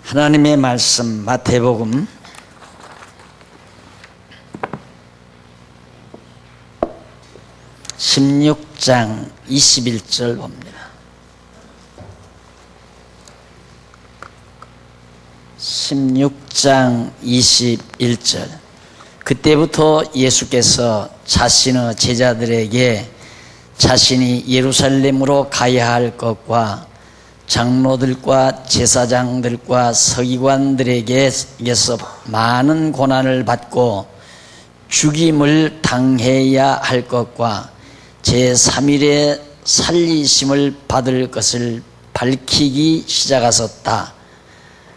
하나님의 말씀 마태복음 16장 21절 봅니다. 16장 21절. 그때부터 예수께서 자신의 제자들에게 자신이 예루살렘으로 가야 할 것과 장로들과 제사장들과 서기관들에게서 많은 고난을 받고 죽임을 당해야 할 것과 제3일에 살리심을 받을 것을 밝히기 시작하셨다.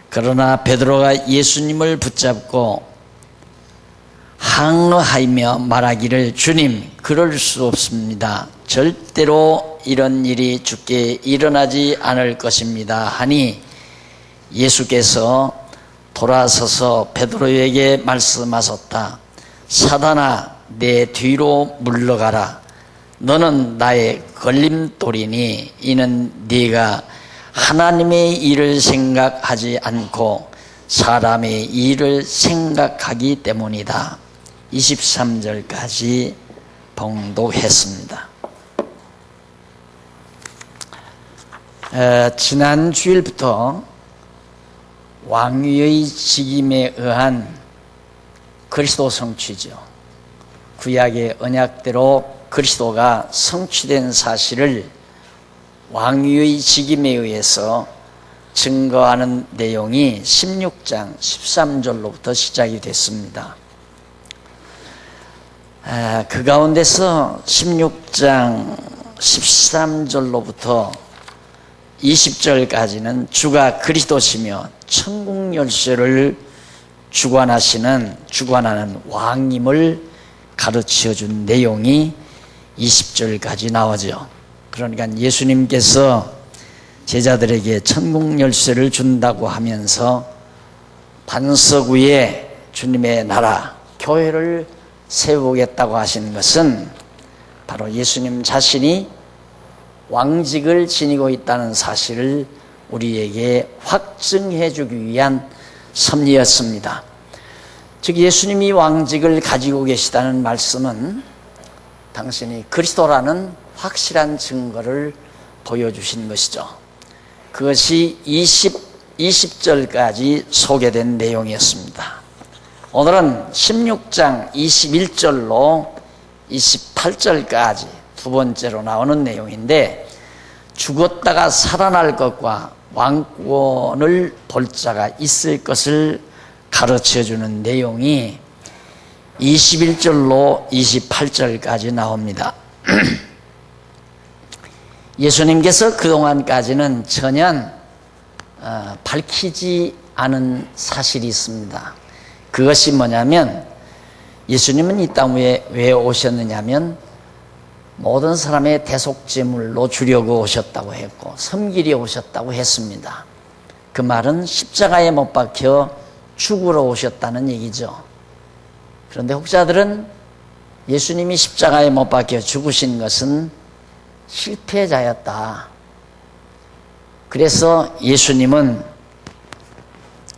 그러나 베드로가 예수님을 붙잡고 항의하며 말하기를, 주님, 그럴 수 없습니다. 절대로 이런 일이 주께 일어나지 않을 것입니다 하니, 예수께서 돌아서서 베드로에게 말씀하셨다. 사단아, 내 뒤로 물러가라. 너는 나의 걸림돌이니 이는 네가 하나님의 일을 생각하지 않고 사람의 일을 생각하기 때문이다. 23절까지 봉독했습니다. 지난 주일부터 왕위의 직임에 의한 그리스도 성취죠. 구약의 언약대로 그리스도가 성취된 사실을 왕위의 직임에 의해서 증거하는 내용이 16장 13절로부터 시작이 됐습니다. 그 가운데서 16장 13절로부터 20절까지는 주가 그리스도시며 천국 열쇠를 주관하는 왕임을 가르쳐 준 내용이 20절까지 나오죠. 그러니까 예수님께서 제자들에게 천국 열쇠를 준다고 하면서 반석 위에 주님의 나라, 교회를 세우겠다고 하신 것은 바로 예수님 자신이 왕직을 지니고 있다는 사실을 우리에게 확증해 주기 위한 섭리였습니다. 즉, 예수님이 왕직을 가지고 계시다는 말씀은 당신이 그리스도라는 확실한 증거를 보여주신 것이죠. 그것이 20절까지 소개된 내용이었습니다. 오늘은 16장 21절로 28절까지 두 번째로 나오는 내용인데, 죽었다가 살아날 것과 왕권을 볼 자가 있을 것을 가르쳐주는 내용이 21절로 28절까지 나옵니다. 예수님께서 그동안까지는 전혀 밝히지 않은 사실이 있습니다. 그것이 뭐냐면, 예수님은 이 땅 위에 왜 오셨느냐면 모든 사람의 대속제물로 주려고 오셨다고 했고 섬기려 오셨다고 했습니다. 그 말은 십자가에 못 박혀 죽으러 오셨다는 얘기죠. 그런데 혹자들은 예수님이 십자가에 못 박혀 죽으신 것은 실패자였다. 그래서 예수님은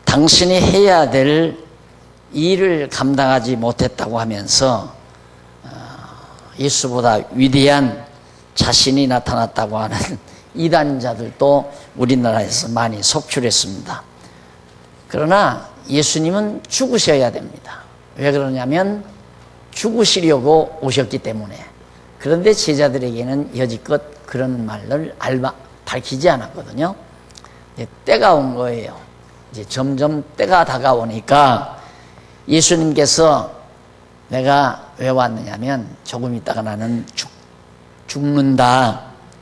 당신이 해야 될 일을 감당하지 못했다고 하면서 예수보다 위대한 자신이 나타났다고 하는 이단자들도 우리나라에서 많이 속출했습니다. 그러나 예수님은 죽으셔야 됩니다. 왜 그러냐면 죽으시려고 오셨기 때문에. 그런데 제자들에게는 여지껏 그런 말을 밝히지 않았거든요. 때가 온 거예요. 이제 점점 때가 다가오니까 예수님께서 내가 왜 왔느냐면 조금 있다가 나는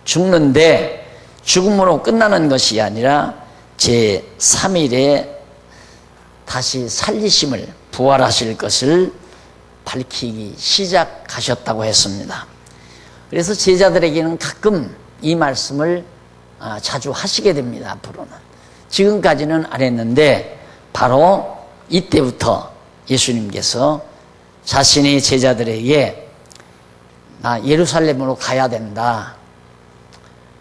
죽는데 죽음으로 끝나는 것이 아니라 제3일에 다시 살리심을, 부활하실 것을 밝히기 시작하셨다고 했습니다. 그래서 제자들에게는 가끔 이 말씀을 자주 하시게 됩니다. 앞으로는. 지금까지는 안 했는데 바로 이때부터 예수님께서 자신의 제자들에게 나 예루살렘으로 가야 된다.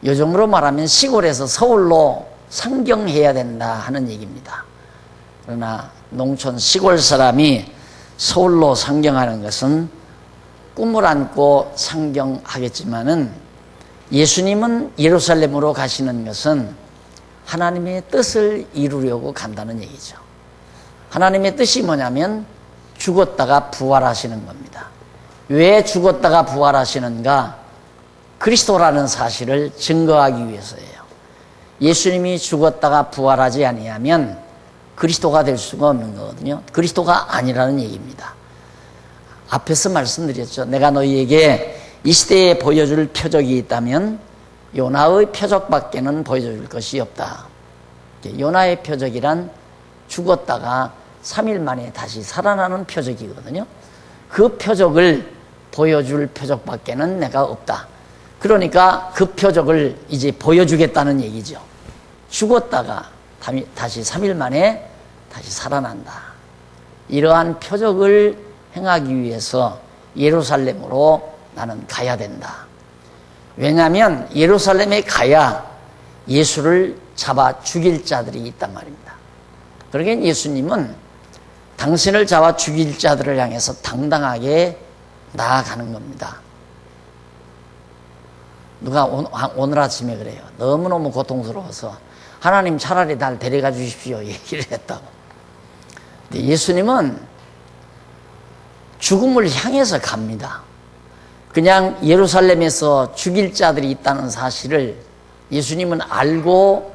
요즘으로 말하면 시골에서 서울로 상경해야 된다 하는 얘기입니다. 그러나 농촌 시골 사람이 서울로 상경하는 것은 꿈을 안고 상경하겠지만은 예수님은 예루살렘으로 가시는 것은 하나님의 뜻을 이루려고 간다는 얘기죠. 하나님의 뜻이 뭐냐면 죽었다가 부활하시는 겁니다. 왜 죽었다가 부활하시는가? 그리스도라는 사실을 증거하기 위해서예요. 예수님이 죽었다가 부활하지 아니하면 그리스도가 될 수가 없는 거거든요. 그리스도가 아니라는 얘기입니다. 앞에서 말씀드렸죠. 내가 너희에게 이 시대에 보여줄 표적이 있다면 요나의 표적밖에는 보여줄 것이 없다. 요나의 표적이란 죽었다가 3일 만에 다시 살아나는 표적이거든요. 그 표적을 보여줄 표적밖에는 내가 없다. 그러니까 그 표적을 이제 보여주겠다는 얘기죠. 죽었다가 다시 3일 만에 다시 살아난다. 이러한 표적을 행하기 위해서 예루살렘으로 나는 가야 된다. 왜냐하면 예루살렘에 가야 예수를 잡아 죽일 자들이 있단 말입니다. 그러니까 예수님은 당신을 잡아 죽일 자들을 향해서 당당하게 나아가는 겁니다. 누가 오늘 아침에 그래요. 너무너무 고통스러워서 하나님 차라리 날 데려가 주십시오 얘기를 했다고. 근데 예수님은 죽음을 향해서 갑니다. 그냥 예루살렘에서 죽일 자들이 있다는 사실을 예수님은 알고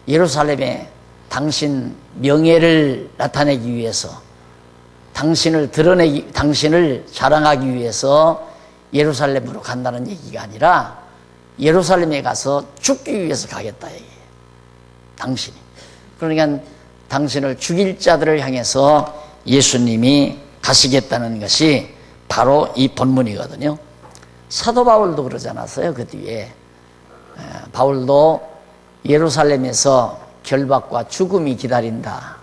예루살렘에 당신 명예를 나타내기 위해서 당신을 자랑하기 위해서 예루살렘으로 간다는 얘기가 아니라 예루살렘에 가서 죽기 위해서 가겠다 얘기예요. 당신이. 그러니까 당신을 죽일 자들을 향해서 예수님이 가시겠다는 것이 바로 이 본문이거든요. 사도 바울도 그러지 않았어요? 그 뒤에 바울도 예루살렘에서 결박과 죽음이 기다린다.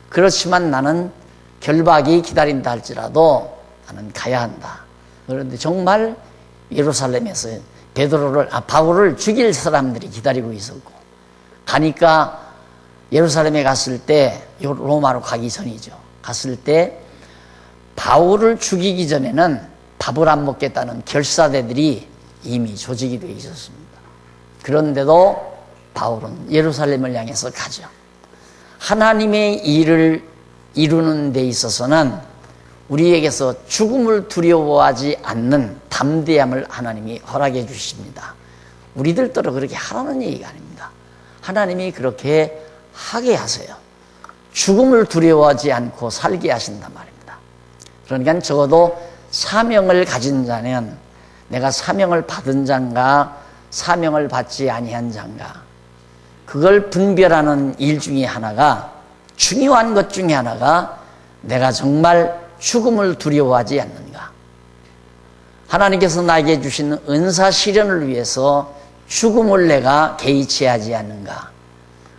그렇지만 나는 결박이 기다린다 할지라도 나는 가야 한다. 그런데 정말 예루살렘에서 바울을 죽일 사람들이 기다리고 있었고, 가니까 예루살렘에 갔을 때, 로마로 가기 전이죠. 갔을 때 바울을 죽이기 전에는 밥을 안 먹겠다는 결사대들이 이미 조직이 되어 있었습니다. 그런데도 바울은 예루살렘을 향해서 가죠. 하나님의 일을 이루는 데 있어서는 우리에게서 죽음을 두려워하지 않는 담대함을 하나님이 허락해 주십니다. 우리들더러 그렇게 하라는 얘기가 아닙니다. 하나님이 그렇게 하게 하세요. 죽음을 두려워하지 않고 살게 하신단 말입니다. 그러니까 적어도 사명을 가진 자는 내가 사명을 받은 자인가 사명을 받지 아니한 자인가, 그걸 분별하는 일 중에 하나가, 중요한 것 중에 하나가 내가 정말 죽음을 두려워하지 않는가. 하나님께서 나에게 주신 은사 실현을 위해서 죽음을 내가 개의치 하지 않는가.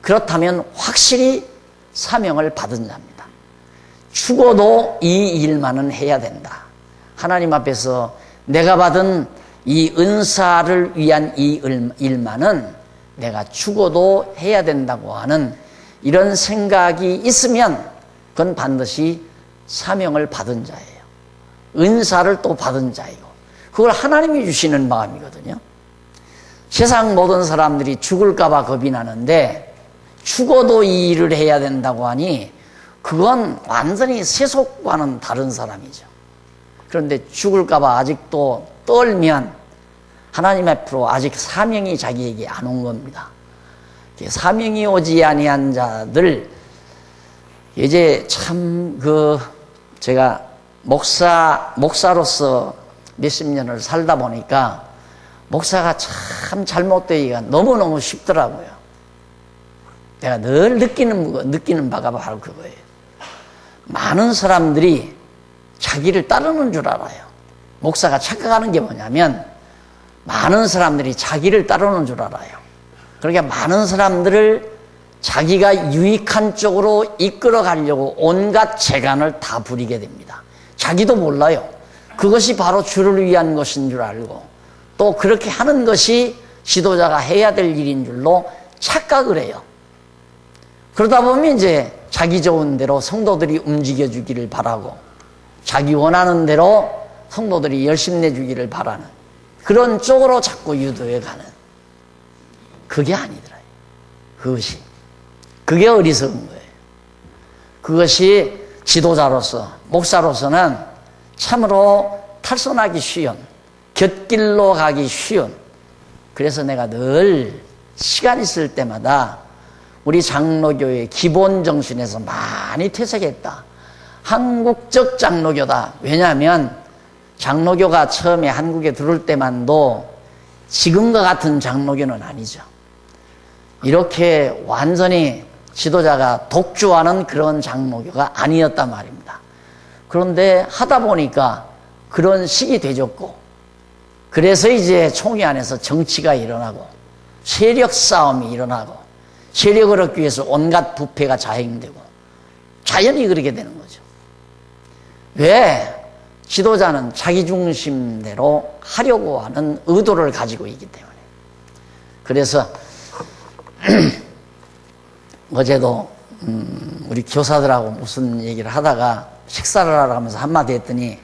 그렇다면 확실히 사명을 받은 자입니다. 죽어도 이 일만은 해야 된다. 하나님 앞에서 내가 받은 이 은사를 위한 이 일만은 내가 죽어도 해야 된다고 하는 이런 생각이 있으면 그건 반드시 사명을 받은 자예요. 은사를 또 받은 자이고, 그걸 하나님이 주시는 마음이거든요. 세상 모든 사람들이 죽을까 봐 겁이 나는데 죽어도 이 일을 해야 된다고 하니 그건 완전히 세속과는 다른 사람이죠. 그런데 죽을까 봐 아직도 떨면 하나님 앞으로 아직 사명이 자기에게 안 온 겁니다. 사명이 오지 아니한 자들, 이제 참 제가 목사로서 몇십 년을 살다 보니까 목사가 참 잘못되기가 너무너무 쉽더라고요. 내가 늘 느끼는 바가 바로 그거예요. 많은 사람들이 자기를 따르는 줄 알아요. 목사가 착각하는 게 뭐냐면 많은 사람들이 자기를 따르는 줄 알아요. 그러니까 많은 사람들을 자기가 유익한 쪽으로 이끌어 가려고 온갖 재간을 다 부리게 됩니다. 자기도 몰라요. 그것이 바로 주를 위한 것인 줄 알고 또 그렇게 하는 것이 지도자가 해야 될 일인 줄로 착각을 해요. 그러다 보면 이제 자기 좋은 대로 성도들이 움직여 주기를 바라고, 자기 원하는 대로 성도들이 열심 내주기를 바라는 그런 쪽으로 자꾸 유도해 가는, 그게 아니더라요. 그게 어리석은 거예요. 그것이 지도자로서, 목사로서는 참으로 탈선하기 쉬운, 곁길로 가기 쉬운, 그래서 내가 늘 시간 있을 때마다 우리 장로교의 기본 정신에서 많이 퇴색했다. 한국적 장로교다. 왜냐하면 장로교가 처음에 한국에 들어올 때만도 지금과 같은 장로교는 아니죠. 이렇게 완전히 지도자가 독주하는 그런 장로교가 아니었단 말입니다. 그런데 하다 보니까 그런 식이 되졌고, 그래서 이제 총회 안에서 정치가 일어나고 세력 싸움이 일어나고 세력을 얻기 위해서 온갖 부패가 자행되고 자연히 그렇게 되는 거죠. 왜? 지도자는 자기 중심대로 하려고 하는 의도를 가지고 있기 때문에. 그래서 어제도 우리 교사들하고 무슨 얘기를 하다가 식사를 하러 가면서 한마디 했더니,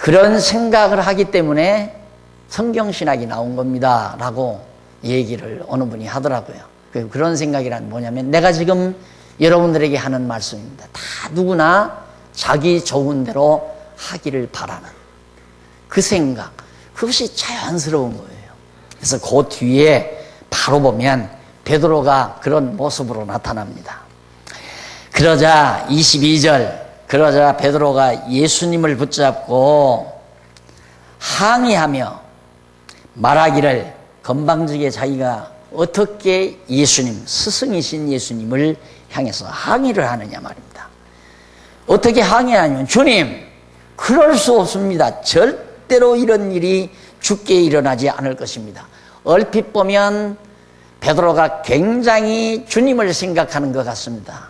그런 생각을 하기 때문에 성경신학이 나온 겁니다 라고 얘기를 어느 분이 하더라고요. 그런 생각이란 뭐냐면, 내가 지금 여러분들에게 하는 말씀입니다. 다 누구나 자기 좋은 대로 하기를 바라는 그 생각, 그것이 자연스러운 거예요. 그래서 그 뒤에 바로 보면 베드로가 그런 모습으로 나타납니다. 그러자 22절, 그러자 베드로가 예수님을 붙잡고 항의하며 말하기를, 건방지게 자기가 어떻게 예수님, 스승이신 예수님을 향해서 항의를 하느냐 말입니다. 어떻게 항의하냐면, 주님, 그럴 수 없습니다. 절대로 이런 일이 주께 일어나지 않을 것입니다. 얼핏 보면 베드로가 굉장히 주님을 생각하는 것 같습니다.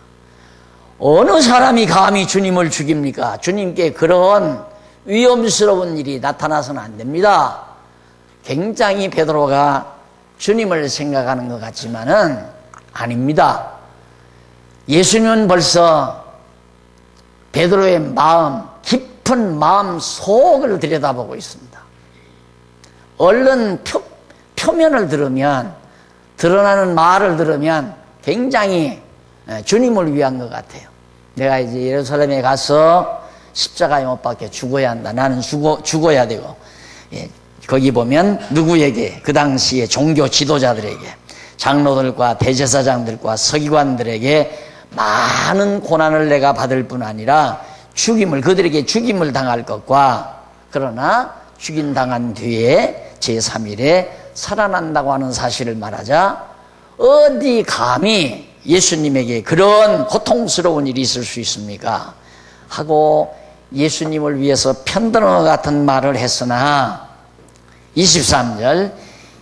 어느 사람이 감히 주님을 죽입니까? 주님께 그런 위험스러운 일이 나타나서는 안 됩니다. 굉장히 베드로가 주님을 생각하는 것 같지만은 아닙니다. 예수님은 벌써 베드로의 마음, 깊은 마음 속을 들여다보고 있습니다. 얼른 표면을 들으면, 드러나는 말을 들으면 굉장히 주님을 위한 것 같아요. 내가 이제 예루살렘에 가서 십자가에 못 박혀 죽어야 한다. 나는 죽어야 되고, 거기 보면 누구에게, 그 당시에 종교 지도자들에게, 장로들과 대제사장들과 서기관들에게 많은 고난을 내가 받을 뿐 아니라 그들에게 죽임을 당할 것과, 그러나 죽임당한 뒤에 제3일에 살아난다고 하는 사실을 말하자, 어디 감히 예수님에게 그런 고통스러운 일이 있을 수 있습니까? 하고 예수님을 위해서 편드는 것 같은 말을 했으나, 23절,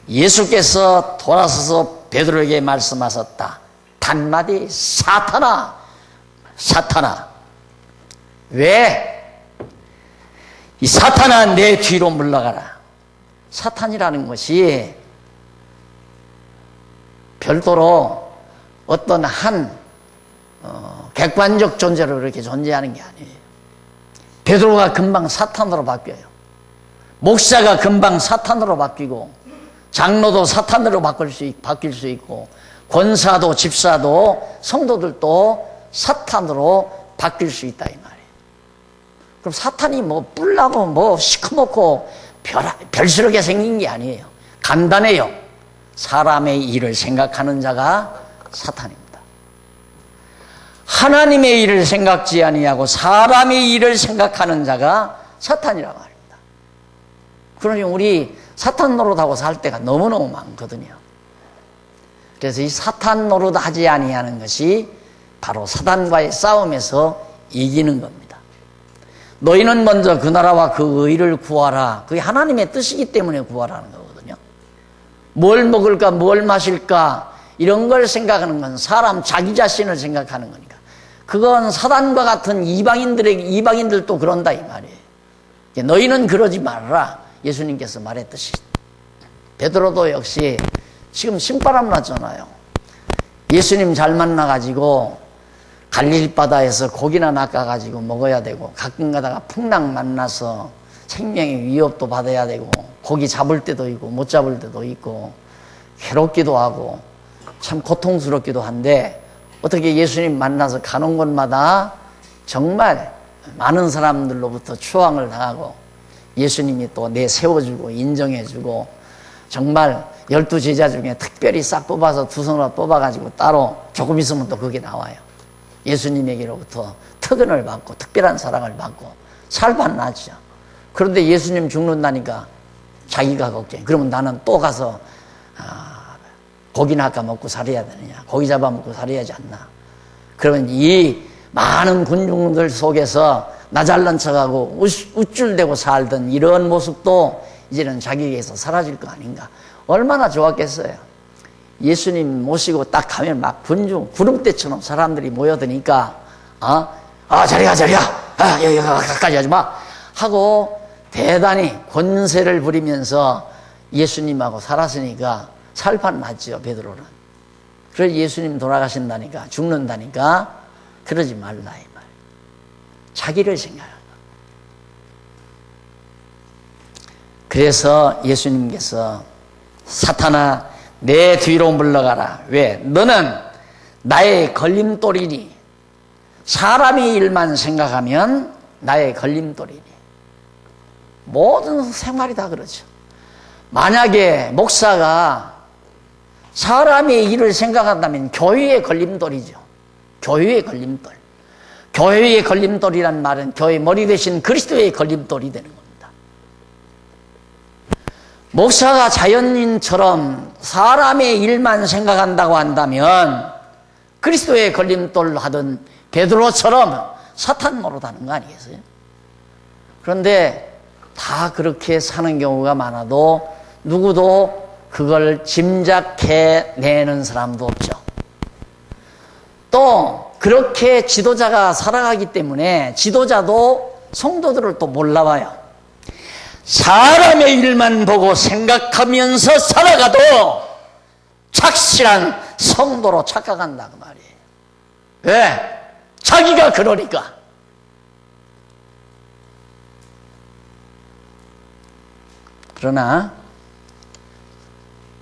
예수께서 돌아서서 베드로에게 말씀하셨다. 단마디, 사탄아, 사탄아. 왜? 이 사탄아, 내 뒤로 물러가라. 사탄이라는 것이 별도로 어떤 한 객관적 존재로 그렇게 존재하는 게 아니에요. 베드로가 금방 사탄으로 바뀌어요. 목사가 금방 사탄으로 바뀌고, 장로도 사탄으로 바뀔 수 있고, 권사도 집사도 성도들도 사탄으로 바뀔 수 있다 이 말이에요. 그럼 사탄이 뭐 뿔나고 뭐 시커멓고 별스럽게 생긴 게 아니에요. 간단해요. 사람의 일을 생각하는 자가 사탄입니다. 하나님의 일을 생각지 아니하고 사람의 일을 생각하는 자가 사탄이라 말입니다. 그러니 우리 사탄 노릇하고 살 때가 너무너무 많거든요. 그래서 이 사탄 노릇하지 아니하는 것이 바로 사탄과의 싸움에서 이기는 겁니다. 너희는 먼저 그 나라와 그 의를 구하라. 그게 하나님의 뜻이기 때문에 구하라는 거거든요. 뭘 먹을까, 뭘 마실까, 이런 걸 생각하는 건 사람 자기 자신을 생각하는 거니까. 그건 사탄과 같은 이방인들도 그런다 이 말이에요. 너희는 그러지 말아라. 예수님께서 말했듯이. 베드로도 역시 지금 신바람 났잖아요. 예수님 잘 만나가지고 갈릴리 바다에서 고기나 낚아가지고 먹어야 되고, 가끔 가다가 풍랑 만나서 생명의 위협도 받아야 되고, 고기 잡을 때도 있고 못 잡을 때도 있고, 괴롭기도 하고 참 고통스럽기도 한데, 어떻게 예수님 만나서 가는 곳마다 정말 많은 사람들로부터 추앙을 당하고, 예수님이 또 내세워주고 인정해주고, 정말 12제자 중에 특별히 싹 뽑아서 2손으로 뽑아가지고 따로 조금 있으면 또 그게 나와요. 예수님에게로부터 특은을 받고 특별한 사랑을 받고 살판나죠. 그런데 예수님 죽는다니까 자기가 걱정해. 그러면 나는 또 가서 고기나 아까 먹고 살아야 되느냐, 고기 잡아먹고 살아야 하지 않나. 그러면 이 많은 군중들 속에서 나 잘난 척하고 우쭐대고 살던 이런 모습도 이제는 자기에게서 사라질 거 아닌가. 얼마나 좋았겠어요. 예수님 모시고 딱 가면 막 군중 구름대처럼 사람들이 모여드니까 저리가 여기 가까이 하지 마 하고 대단히 권세를 부리면서 예수님하고 살았으니까 살판 났죠. 베드로는. 그래서 예수님 돌아가신다니까, 죽는다니까 그러지 말라 이 말. 자기를 생각하고. 그래서 예수님께서 사탄아 내 뒤로 물러가라. 왜? 너는 나의 걸림돌이니. 사람의 일만 생각하면 나의 걸림돌이니. 모든 생활이 다 그렇죠. 만약에 목사가 사람의 일을 생각한다면 교회의 걸림돌이죠. 교회의 걸림돌. 교회의 걸림돌이란 말은 교회 머리 대신 그리스도의 걸림돌이 되는 겁니다. 목사가 자연인처럼 사람의 일만 생각한다고 한다면 그리스도의 걸림돌 하던 베드로처럼 사탄 노릇하는 거 아니겠어요? 그런데 다 그렇게 사는 경우가 많아도 누구도 그걸 짐작해내는 사람도 없죠. 또 그렇게 지도자가 살아가기 때문에 지도자도 성도들을 또 몰라봐요. 사람의 일만 보고 생각하면서 살아가도 착실한 성도로 착각한다 그 말이에요. 왜? 자기가 그러니까. 그러나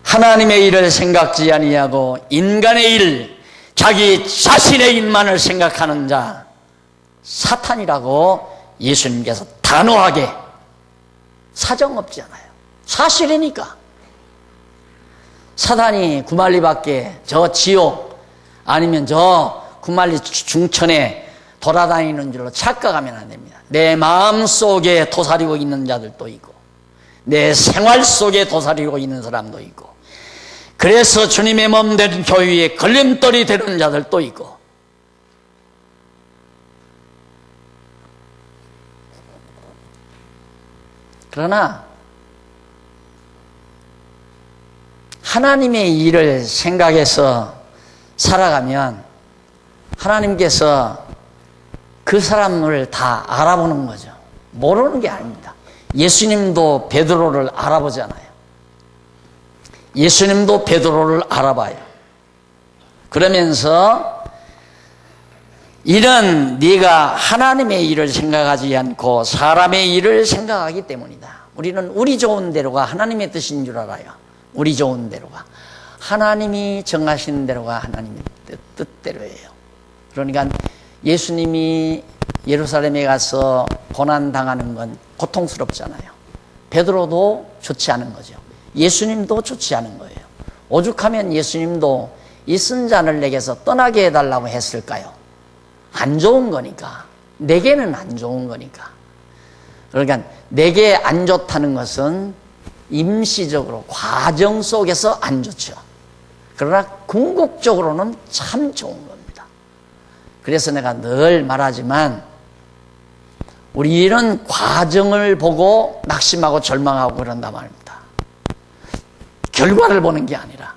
하나님의 일을 생각지 아니하고 인간의 일, 자기 자신의 일만을 생각하는 자, 사탄이라고 예수님께서 단호하게, 사정없지 않아요. 사실이니까. 사탄이 구말리 밖에 저 지옥 아니면 저 구말리 중천에 돌아다니는 줄로 착각하면 안 됩니다. 내 마음속에 도사리고 있는 자들도 있고 내 생활 속에 도사리고 있는 사람도 있고, 그래서 주님의 몸 된 교회에 걸림돌이 되는 자들도 있고, 그러나 하나님의 일을 생각해서 살아가면 하나님께서 그 사람을 다 알아보는 거죠. 모르는 게 아닙니다. 예수님도 베드로를 알아보잖아요. 예수님도 베드로를 알아봐요. 그러면서 이는 네가 하나님의 일을 생각하지 않고 사람의 일을 생각하기 때문이다. 우리는 우리 좋은 대로가 하나님의 뜻인 줄 알아요. 우리 좋은 대로가. 하나님이 정하신 대로가 하나님의 뜻대로예요. 그러니까 예수님이 예루살렘에 가서 고난당하는 건 고통스럽잖아요. 베드로도 좋지 않은 거죠. 예수님도 좋지 않은 거예요. 오죽하면 예수님도 이 쓴 잔을 내게서 떠나게 해달라고 했을까요? 안 좋은 거니까. 내게는 안 좋은 거니까. 그러니까 내게 안 좋다는 것은 임시적으로 과정 속에서 안 좋죠. 그러나 궁극적으로는 참 좋은 겁니다. 그래서 내가 늘 말하지만 우리는 과정을 보고 낙심하고 절망하고 그런단 말입니다. 결과를 보는 게 아니라.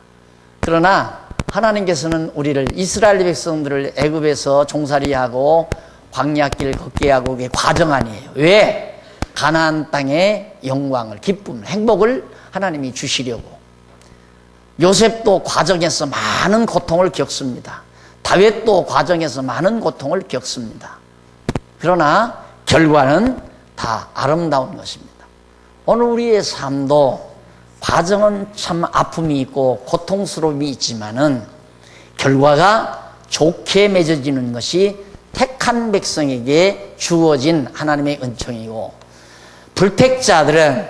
그러나 하나님께서는 우리를, 이스라엘 백성들을 애굽에서 종살이하고 광야길 걷게 하고 그게 과정 아니에요. 왜? 가나안 땅의 영광을, 기쁨을, 행복을 하나님이 주시려고. 요셉도 과정에서 많은 고통을 겪습니다. 다윗도 과정에서 많은 고통을 겪습니다. 그러나 결과는 다 아름다운 것입니다. 오늘 우리의 삶도 과정은 참 아픔이 있고 고통스러움이 있지만은 결과가 좋게 맺어지는 것이 택한 백성에게 주어진 하나님의 은총이고, 불택자들은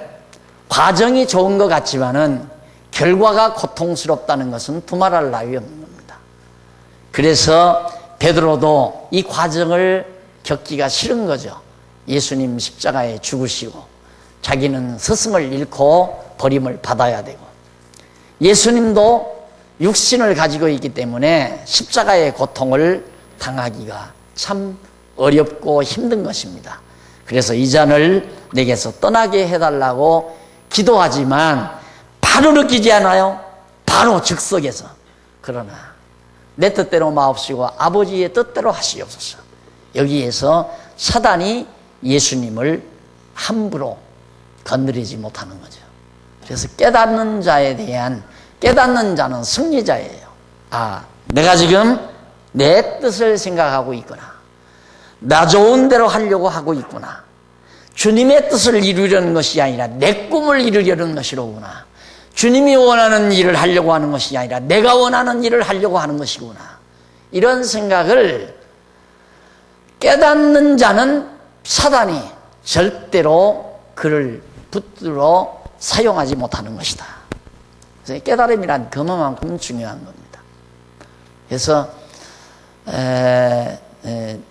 과정이 좋은 것 같지만은 결과가 고통스럽다는 것은 두말할 나위 없는 겁니다. 그래서 베드로도 이 과정을 겪기가 싫은 거죠. 예수님 십자가에 죽으시고 자기는 스승을 잃고 버림을 받아야 되고, 예수님도 육신을 가지고 있기 때문에 십자가의 고통을 당하기가 참 어렵고 힘든 것입니다. 그래서 이 잔을 내게서 떠나게 해달라고 기도하지만 바로 느끼지 않아요? 바로 즉석에서. 그러나 내 뜻대로 마옵시고 아버지의 뜻대로 하시옵소서. 여기에서 사단이 예수님을 함부로 건드리지 못하는 거죠. 그래서 깨닫는 자에 대한, 깨닫는 자는 승리자예요. 아, 내가 지금 내 뜻을 생각하고 있구나. 나 좋은 대로 하려고 하고 있구나. 주님의 뜻을 이루려는 것이 아니라 내 꿈을 이루려는 것이로구나. 주님이 원하는 일을 하려고 하는 것이 아니라 내가 원하는 일을 하려고 하는 것이구나. 이런 생각을 깨닫는 자는 사단이 절대로 그를 붙들어 사용하지 못하는 것이다. 그래서 깨달음이란 그만큼 중요한 겁니다. 그래서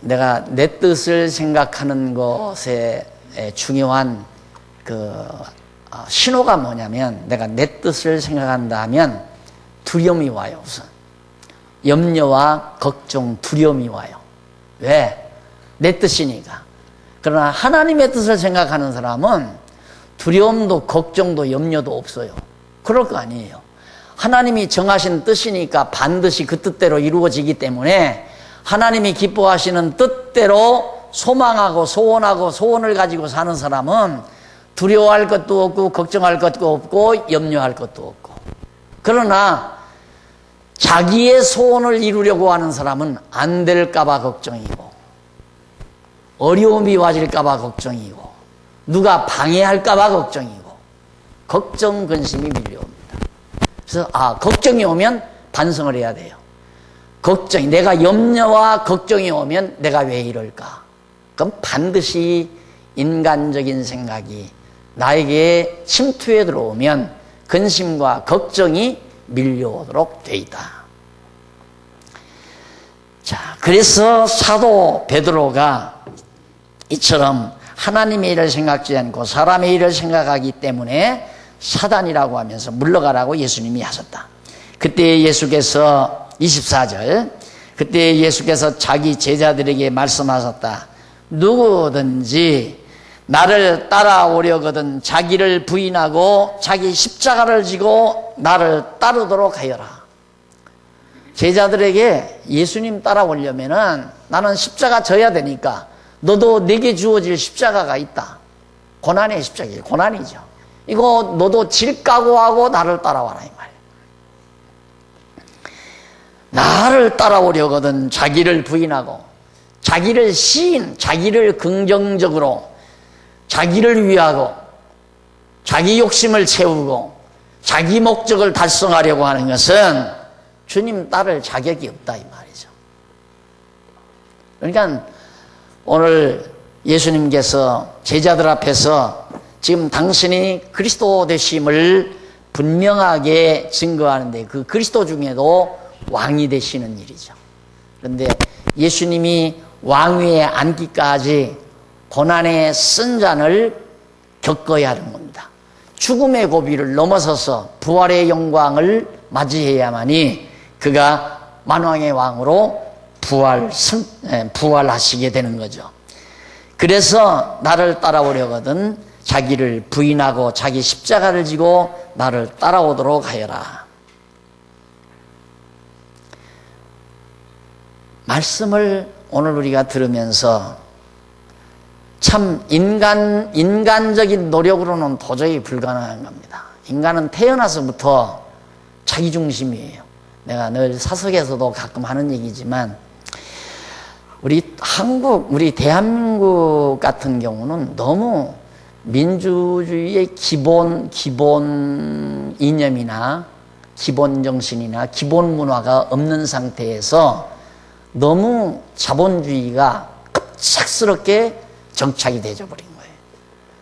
내가 내 뜻을 생각하는 것에 중요한 신호가 뭐냐면, 내가 내 뜻을 생각한다 하면 두려움이 와요. 우선 염려와 걱정, 두려움이 와요. 왜? 내 뜻이니까. 그러나 하나님의 뜻을 생각하는 사람은 두려움도 걱정도 염려도 없어요. 그럴 거 아니에요. 하나님이 정하신 뜻이니까 반드시 그 뜻대로 이루어지기 때문에 하나님이 기뻐하시는 뜻대로 소망하고 소원하고 소원을 가지고 사는 사람은 두려워할 것도 없고 걱정할 것도 없고 염려할 것도 없고, 그러나 자기의 소원을 이루려고 하는 사람은 안 될까 봐 걱정이고, 어려움이 와질까 봐 걱정이고, 누가 방해할까 봐 걱정이고, 걱정 근심이 밀려옵니다. 그래서 걱정이 오면 반성을 해야 돼요. 내가 염려와 걱정이 오면 내가 왜 이럴까? 그럼 반드시 인간적인 생각이 나에게 침투해 들어오면 근심과 걱정이 밀려오도록 돼 있다. 자, 그래서 사도 베드로가 이처럼 하나님의 일을 생각지 않고 사람의 일을 생각하기 때문에 사단이라고 하면서 물러가라고 예수님이 하셨다. 그때 예수께서 24절, 그때 예수께서 자기 제자들에게 말씀하셨다. 누구든지 나를 따라오려거든 자기를 부인하고 자기 십자가를 지고 나를 따르도록 하여라. 제자들에게 예수님 따라오려면은 나는 십자가 져야 되니까 너도 내게 주어질 십자가가 있다. 고난의 십자가예요. 고난이죠. 이거 너도 질 각오하고 나를 따라와라 이 말이에요. 나를 따라오려거든 자기를 부인하고 자기를 자기를 긍정적으로 자기를 위하고 자기 욕심을 채우고 자기 목적을 달성하려고 하는 것은 주님 따를 자격이 없다 이 말이죠. 그러니까 오늘 예수님께서 제자들 앞에서 지금 당신이 그리스도 되심을 분명하게 증거하는데, 그 그리스도 중에도 왕이 되시는 일이죠. 그런데 예수님이 왕위에 앉기까지 고난의 쓴 잔을 겪어야 하는 겁니다. 죽음의 고비를 넘어서서 부활의 영광을 맞이해야만이 그가 만왕의 왕으로 부활하시게 되는 거죠. 그래서 나를 따라오려거든 자기를 부인하고 자기 십자가를 지고 나를 따라오도록 하여라. 말씀을 오늘 우리가 들으면서 참 인간적인 노력으로는 도저히 불가능한 겁니다. 인간은 태어나서부터 자기중심이에요. 내가 늘 사석에서도 가끔 하는 얘기지만 우리 우리 대한민국 같은 경우는 너무 민주주의의 기본 이념이나 기본 정신이나 기본 문화가 없는 상태에서 너무 자본주의가 급작스럽게 정착이 되어버린 거예요.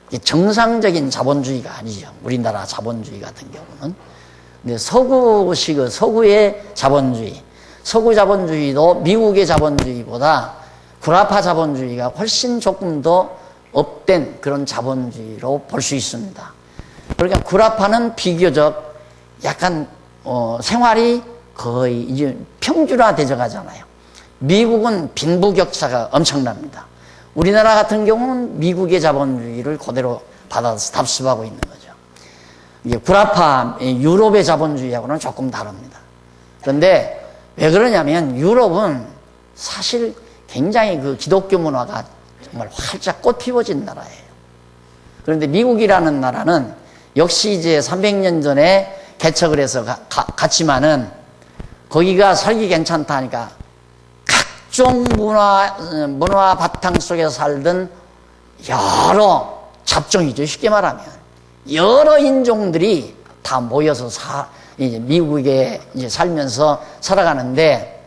이게 정상적인 자본주의가 아니죠. 우리나라 자본주의 같은 경우는. 근데 서구의 자본주의, 서구 자본주의도 미국의 자본주의보다 구라파 자본주의가 훨씬 조금 더 업된 그런 자본주의로 볼 수 있습니다. 그러니까 구라파는 비교적 약간 생활이 거의 이제 평준화되어 가잖아요. 미국은 빈부격차가 엄청납니다. 우리나라 같은 경우는 미국의 자본주의를 그대로 받아서 답습하고 있는 거죠. 이게 구라파 유럽의 자본주의하고는 조금 다릅니다. 그런데 왜 그러냐면 유럽은 사실 굉장히 그 기독교 문화가 정말 활짝 꽃 피워진 나라예요. 그런데 미국이라는 나라는 역시 이제 300년 전에 개척을 해서 갔지만은 거기가 살기 괜찮다 하니까 각종 문화 바탕 속에서 살던 여러 잡종이죠. 쉽게 말하면 여러 인종들이 다 모여서 이제 미국에 이제 살면서 살아가는데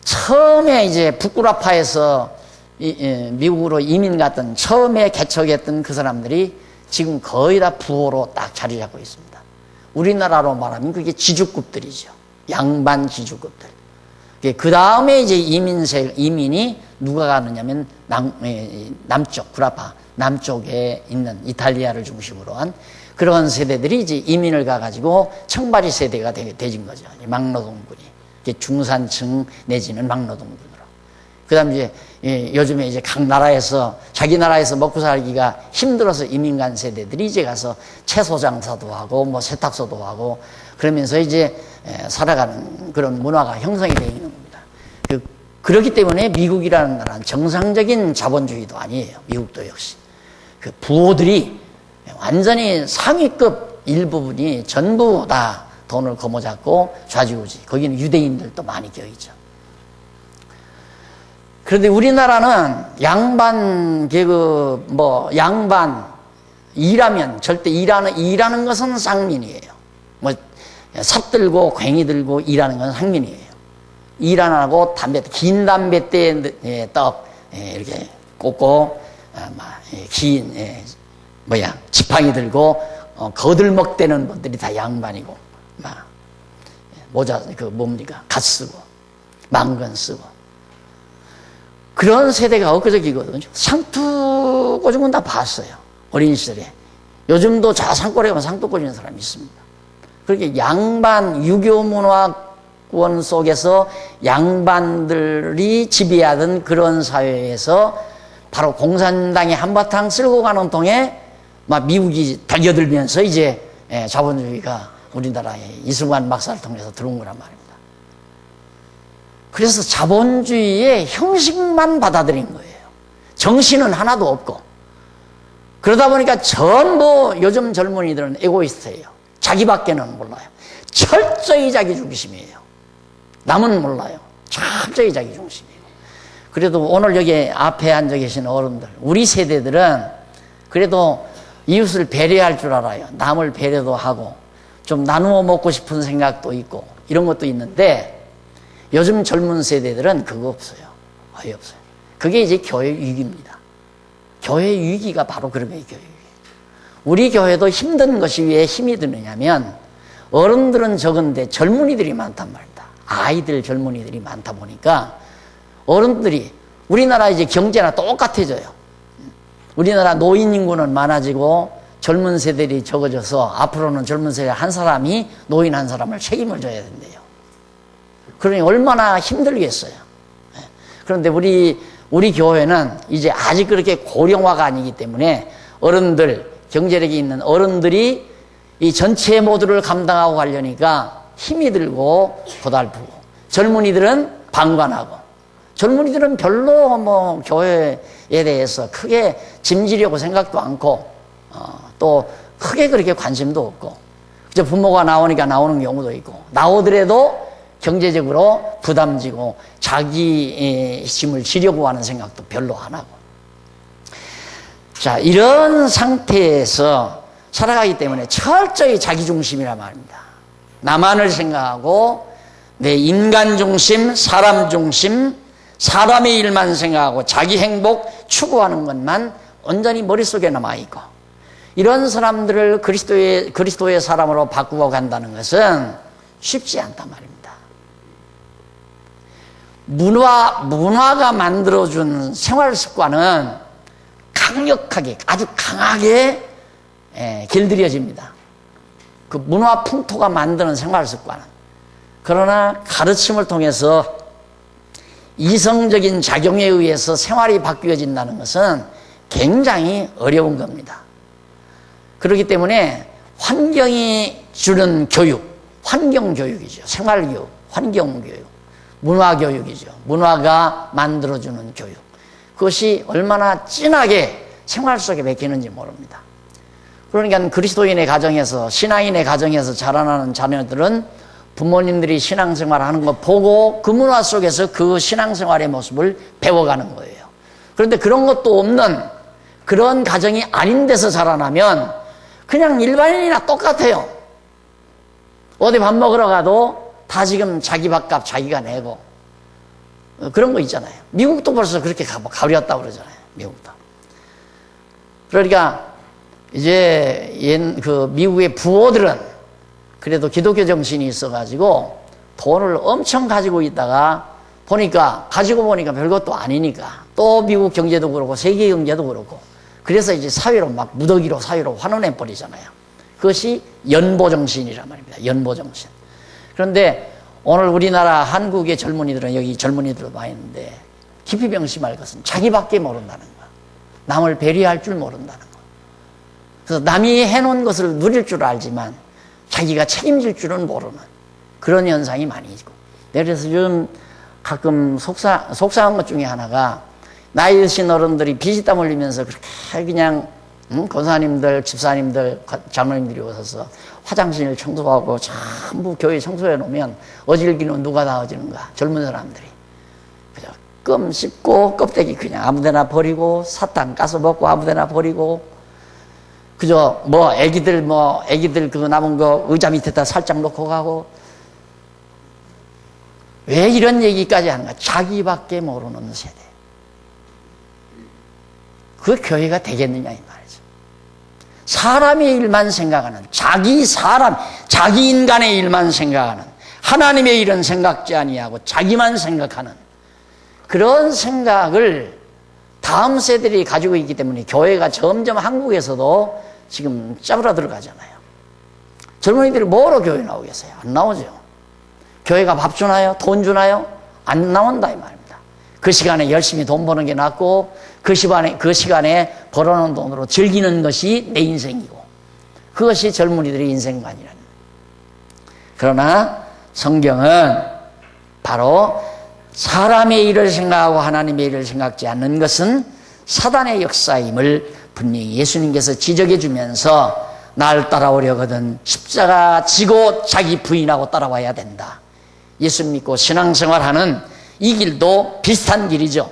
처음에 이제 북구라파에서 미국으로 이민 갔던 처음에 개척했던 그 사람들이 지금 거의 다 부호로 딱 자리 잡고 있습니다. 우리나라로 말하면 그게 지주급들이죠. 양반 지주급들. 그 다음에 이제 이민이 누가 가느냐면 남쪽 구라파 남쪽에 있는 이탈리아를 중심으로 한 그런 세대들이 이제 이민을 가가지고 청바지 세대가 되진 거죠. 막노동군이 중산층 내지는 막노동군으로. 그다음에 이제 요즘에 이제 각 나라에서 자기 나라에서 먹고 살기가 힘들어서 이민 간 세대들이 이제 가서 채소 장사도 하고 뭐 세탁소도 하고 그러면서 이제 살아가는 그런 문화가 형성이 되어 있는 겁니다. 그렇기 때문에 미국이라는 나라는 정상적인 자본주의도 아니에요. 미국도 역시 그 부호들이 완전히 상위급 일부분이 전부 다 돈을 거머잡고 좌지우지. 거기는 유대인들도 많이 껴있죠. 그런데 우리나라는 양반 계급, 양반, 일하면 절대 일하는 것은 쌍민이에요. 삽들고 괭이 들고 일하는 건 상민이에요. 일 안 하고 긴 담뱃대에 떡, 이렇게 꽂고, 긴, 지팡이 들고, 거들먹대는 분들이 다 양반이고, 모자, 갓 쓰고, 망건 쓰고. 그런 세대가 엊그저께거든요. 상투 꽂은 건 다 봤어요. 어린 시절에. 요즘도 저 산골에 가면 상투 꽂는 사람이 있습니다. 그렇게 양반, 유교 문화권 속에서 양반들이 지배하던 그런 사회에서 바로 공산당이 한바탕 쓸고 가는 통에 막 미국이 달려들면서 이제 자본주의가 우리나라에 이승만 박사를 통해서 들어온 거란 말입니다. 그래서 자본주의의 형식만 받아들인 거예요. 정신은 하나도 없고. 그러다 보니까 전부 요즘 젊은이들은 에고이스트예요. 자기밖에는 몰라요. 철저히 자기중심이에요. 남은 몰라요. 철저히 자기중심이에요. 그래도 오늘 여기 앞에 앉아 계신 어른들, 우리 세대들은 그래도 이웃을 배려할 줄 알아요. 남을 배려도 하고 좀 나누어 먹고 싶은 생각도 있고 이런 것도 있는데 요즘 젊은 세대들은 그거 없어요. 거의 없어요. 그게 이제 교회 위기입니다. 교회 위기가 바로 그런 거예요. 교회 위기. 우리 교회도 힘든 것이 왜 힘이 드느냐면 어른들은 적은데 젊은이들이 많단 말입니다. 아이들 젊은이들이 많다 보니까 어른들이 우리나라 이제 경제나 똑같아져요. 우리나라 노인 인구는 많아지고 젊은 세대들이 적어져서 앞으로는 젊은 세대 한 사람이 노인 한 사람을 책임을 져야 된대요. 그러니 얼마나 힘들겠어요. 그런데 우리 교회는 이제 아직 그렇게 고령화가 아니기 때문에 어른들, 경제력이 있는 어른들이 이 전체 모두를 감당하고 가려니까 힘이 들고 고달프고 젊은이들은 방관하고 젊은이들은 별로 교회에 대해서 크게 짐지려고 생각도 않고 또 크게 그렇게 관심도 없고 이제 부모가 나오니까 나오는 경우도 있고, 나오더라도 경제적으로 부담지고 자기 힘을 지려고 하는 생각도 별로 안 하고. 자, 이런 상태에서 살아가기 때문에 철저히 자기중심이란 말입니다. 나만을 생각하고 내 인간 중심, 사람 중심, 사람의 일만 생각하고 자기 행복 추구하는 것만 온전히 머릿속에 남아있고, 이런 사람들을 그리스도의 사람으로 바꾸고 간다는 것은 쉽지 않단 말입니다. 문화가 만들어준 생활 습관은 강력하게, 아주 강하게 길들여집니다. 그 문화 풍토가 만드는 생활 습관은. 그러나 가르침을 통해서 이성적인 작용에 의해서 생활이 바뀌어진다는 것은 굉장히 어려운 겁니다. 그렇기 때문에 환경이 주는 교육, 환경교육이죠. 생활교육, 환경교육, 문화교육이죠. 문화가 만들어주는 교육. 그것이 얼마나 진하게 생활 속에 베끼는지 모릅니다. 그러니까 그리스도인의 가정에서, 신앙인의 가정에서 자라나는 자녀들은 부모님들이 신앙생활을 하는 거 보고 그 문화 속에서 그 신앙생활의 모습을 배워가는 거예요. 그런데 그런 것도 없는 그런 가정이 아닌 데서 자라나면 그냥 일반인이나 똑같아요. 어디 밥 먹으러 가도 다 지금 자기 밥값 자기가 내고 그런 거 있잖아요. 미국도 벌써 그렇게 가버렸다고 그러잖아요. 미국도. 그러니까 이제 그 미국의 부호들은 그래도 기독교 정신이 있어가지고 돈을 엄청 가지고 있다가 가지고 보니까 별것도 아니니까 또 미국 경제도 그렇고 세계 경제도 그렇고 그래서 이제 사회로 막 무더기로 사회로 환원해 버리잖아요. 그것이 연보정신이란 말입니다. 연보정신. 그런데 오늘 우리나라 한국의 젊은이들은, 여기 젊은이들도 많이 있는데 깊이 명심할 것은 자기밖에 모른다는 거, 남을 배려할 줄 모른다는 거. 그래서 남이 해놓은 것을 누릴 줄 알지만 자기가 책임질 줄은 모르는 그런 현상이 많이 있고. 그래서 요즘 가끔 속상한 것 중에 하나가 나이 드신 어른들이 피지땀 흘리면서 그렇게 그냥 권사님들, 집사님들, 장로님들이 오셔서 화장실 청소하고 전부 교회 청소해 놓으면 어질기는 누가 다 어지는가? 젊은 사람들이. 그죠? 껌 씹고 껍데기 그냥 아무데나 버리고 사탕 까서 먹고 아무데나 버리고 그죠? 애기들 그거 남은 거 의자 밑에다 살짝 놓고 가고. 왜 이런 얘기까지 하는가? 자기밖에 모르는 세대. 그 교회가 되겠느냐 이 말이죠. 사람의 일만 생각하는, 자기 인간의 일만 생각하는, 하나님의 일은 생각지 아니하고 자기만 생각하는 그런 생각을 다음 세대들이 가지고 있기 때문에 교회가 점점 한국에서도 지금 짜부라들어 가잖아요. 젊은이들이 뭐로 교회 나오겠어요? 안 나오죠. 교회가 밥 주나요? 돈 주나요? 안 나온다 이 말입니다. 그 시간에 열심히 돈 버는 게 낫고 그 시간에 벌어놓은 돈으로 즐기는 것이 내 인생이고 그것이 젊은이들의 인생관이라는 거예요. 그러나 성경은 바로 사람의 일을 생각하고 하나님의 일을 생각지 않는 것은 사단의 역사임을 분명히 예수님께서 지적해 주면서 날 따라오려거든 십자가 지고 자기 부인하고 따라와야 된다. 예수 믿고 신앙생활하는 이 길도 비슷한 길이죠.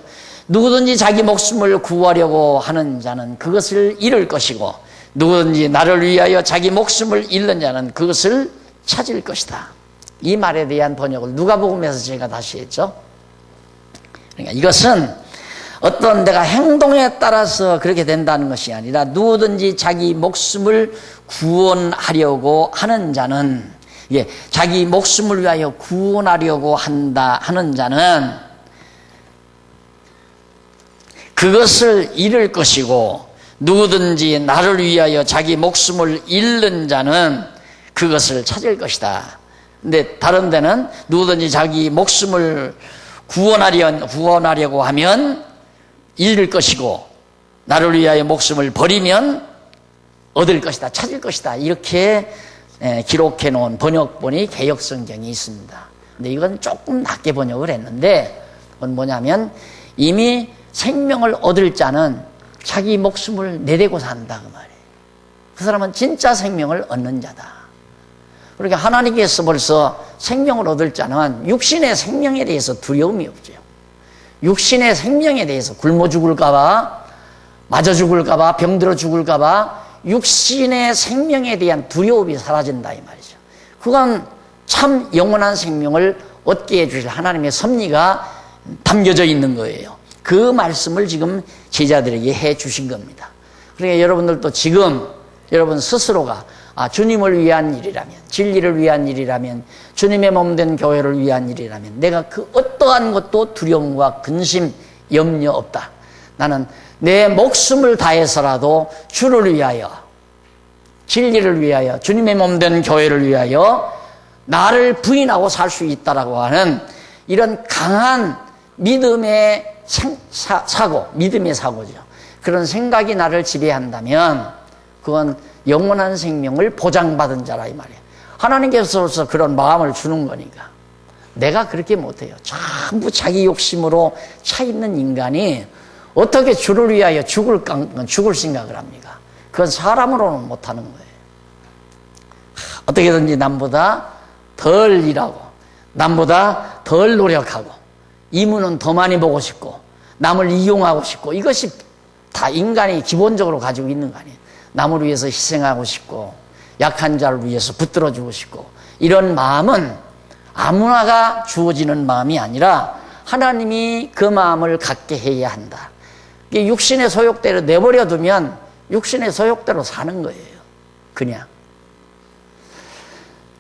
누구든지 자기 목숨을 구하려고 하는 자는 그것을 잃을 것이고 누구든지 나를 위하여 자기 목숨을 잃는 자는 그것을 찾을 것이다. 이 말에 대한 번역을 누가복음에서 제가 다시 했죠. 그러니까 이것은 어떤 내가 행동에 따라서 그렇게 된다는 것이 아니라 누구든지 자기 목숨을 구원하려고 하는 자는 자기 목숨을 위하여 구원하려고 하는 자는 그것을 잃을 것이고 누구든지 나를 위하여 자기 목숨을 잃는 자는 그것을 찾을 것이다. 근데 다른 데는 누구든지 자기 목숨을 구원하려고 하면 잃을 것이고 나를 위하여 목숨을 버리면 얻을 것이다, 찾을 것이다. 이렇게 기록해 놓은 번역본이 개역성경이 있습니다. 근데 이건 조금 낮게 번역을 했는데 그건 뭐냐면 이미 생명을 얻을 자는 자기 목숨을 내대고 산다 그 말이에요. 그 사람은 진짜 생명을 얻는 자다. 그러니까 하나님께서 벌써 생명을 얻을 자는 육신의 생명에 대해서 두려움이 없죠. 육신의 생명에 대해서 굶어 죽을까봐, 맞아 죽을까봐, 병들어 죽을까봐 육신의 생명에 대한 두려움이 사라진다 이 말이죠. 그건 참 영원한 생명을 얻게 해주실 하나님의 섭리가 담겨져 있는 거예요. 그 말씀을 지금 제자들에게 해 주신 겁니다. 그러니까 여러분들도 지금 여러분 스스로가 주님을 위한 일이라면, 진리를 위한 일이라면, 주님의 몸된 교회를 위한 일이라면 내가 그 어떠한 것도 두려움과 근심, 염려 없다. 나는 내 목숨을 다해서라도 주를 위하여, 진리를 위하여, 주님의 몸된 교회를 위하여 나를 부인하고 살 수 있다라고 하는 이런 강한 믿음의 사고, 믿음의 사고죠. 그런 생각이 나를 지배한다면 그건 영원한 생명을 보장받은 자라 이 말이에요. 하나님께서 그런 마음을 주는 거니까. 내가 그렇게 못해요. 전부 자기 욕심으로 차 있는 인간이 어떻게 주를 위하여 죽을 생각을 합니까? 그건 사람으로는 못하는 거예요. 어떻게든지 남보다 덜 일하고, 남보다 덜 노력하고, 이문은 더 많이 보고 싶고, 남을 이용하고 싶고, 이것이 다 인간이 기본적으로 가지고 있는 거 아니에요. 남을 위해서 희생하고 싶고, 약한 자를 위해서 붙들어주고 싶고, 이런 마음은 아무나가 주어지는 마음이 아니라 하나님이 그 마음을 갖게 해야 한다. 육신의 소욕대로 내버려두면 육신의 소욕대로 사는 거예요. 그냥.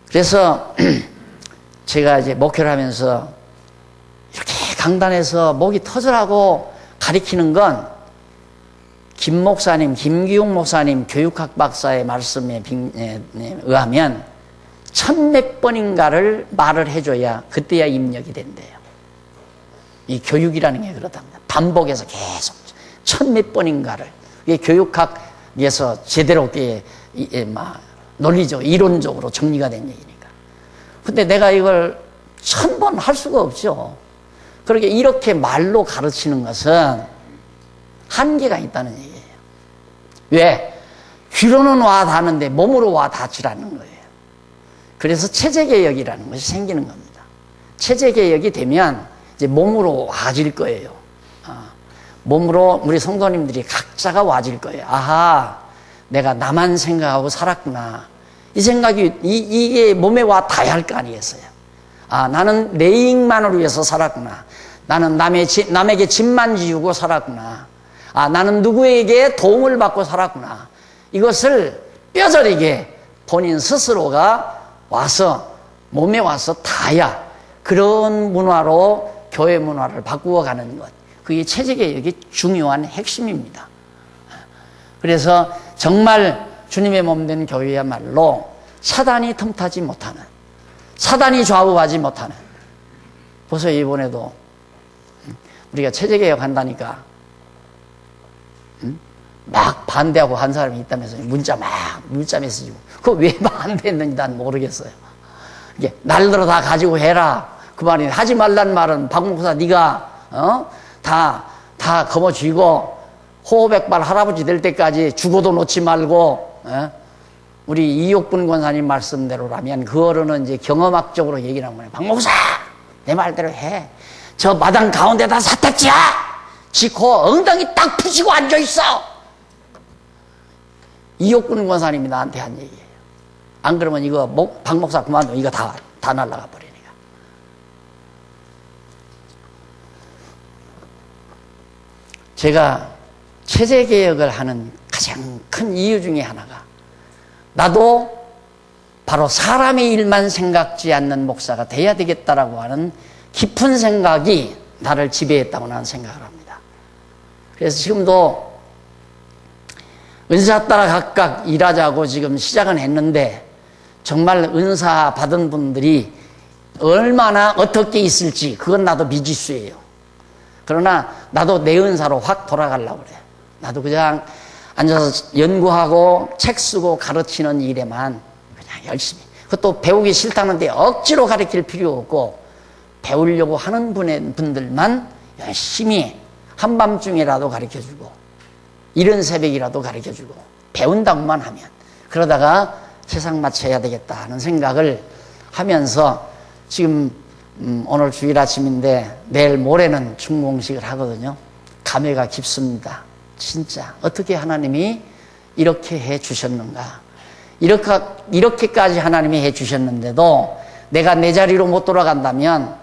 그래서 제가 이제 목회를 하면서 이렇게 강단에서 목이 터져라고 가리키는 건 김 목사님, 김기용 목사님 교육학 박사의 말씀에 의하면 1000몇 번인가를 말을 해줘야 그때야 입력이 된대요. 이 교육이라는 게 그렇답니다. 반복해서 계속 1000몇 번인가를. 이게 교육학에서 제대로 논리적, 이론적으로 정리가 된 얘기니까. 근데 내가 이걸 1000번 할 수가 없죠. 그렇게 이렇게 말로 가르치는 것은 한계가 있다는 얘기예요. 왜? 귀로는 와 닿는데 몸으로 와 닿질 않는 거예요. 그래서 체제개혁이라는 것이 생기는 겁니다. 체제개혁이 되면 이제 몸으로 와질 거예요. 몸으로 우리 성도님들이 각자가 와질 거예요. 아하, 내가 나만 생각하고 살았구나. 이 생각이, 이게 몸에 와 닿아야 할 거 아니겠어요? 나는 내 이익만을 위해서 살았구나. 나는 남에게 짐만 지우고 살았구나. 나는 누구에게 도움을 받고 살았구나. 이것을 뼈저리게 본인 스스로가 와서, 몸에 와서 닿아야 그런 문화로 교회 문화를 바꾸어 가는 것. 그게 체제개혁의 중요한 핵심입니다. 그래서 정말 주님의 몸된 교회야말로 사단이 틈타지 못하는, 사단이 좌우하지 못하는. 보세요, 이번에도 우리가 체제개혁 한다니까 막 반대하고 한 사람이 있다면서 문자 메시지. 그거 왜 반대했는지 난 모르겠어요. 이게 날들어 다 가지고 해라. 그 말이 하지 말란 말은 박목사 네가 다 거머쥐고 호백발 할아버지 될 때까지 죽어도 놓지 말고 우리 이옥분 권사님 말씀대로라면 그거로는 이제 경험학적으로 얘기를 하는 거예요. 박목사 내 말대로 해. 저 마당 가운데다 사택지야. 지코 엉덩이 딱 푸시고 앉아있어. 이옥분 권사님이 나한테 한 얘기예요. 안 그러면 이거 박목사 그만둬. 이거 다 날아가 버리니까. 제가 체제개혁을 하는 가장 큰 이유 중에 하나가 나도 바로 사람의 일만 생각지 않는 목사가 돼야 되겠다라고 하는 깊은 생각이 나를 지배했다고 나는 생각을 합니다. 그래서 지금도 은사 따라 각각 일하자고 지금 시작은 했는데 정말 은사 받은 분들이 얼마나 어떻게 있을지 그건 나도 미지수예요. 그러나 나도 내 은사로 확 돌아가려고 그래. 나도 그냥 앉아서 연구하고 책 쓰고 가르치는 일에만 그냥 열심히. 그것도 배우기 싫다는데 억지로 가르칠 필요 없고 배우려고 하는 분들만 열심히 한밤중이라도 가르쳐주고 이른 새벽이라도 가르쳐주고 배운다고만 하면 그러다가 세상 마쳐야 되겠다 하는 생각을 하면서 지금 오늘 주일 아침인데 내일 모레는 중공식을 하거든요. 감회가 깊습니다. 진짜 어떻게 하나님이 이렇게 해 주셨는가. 이렇게까지 하나님이 해 주셨는데도 내가 내 자리로 못 돌아간다면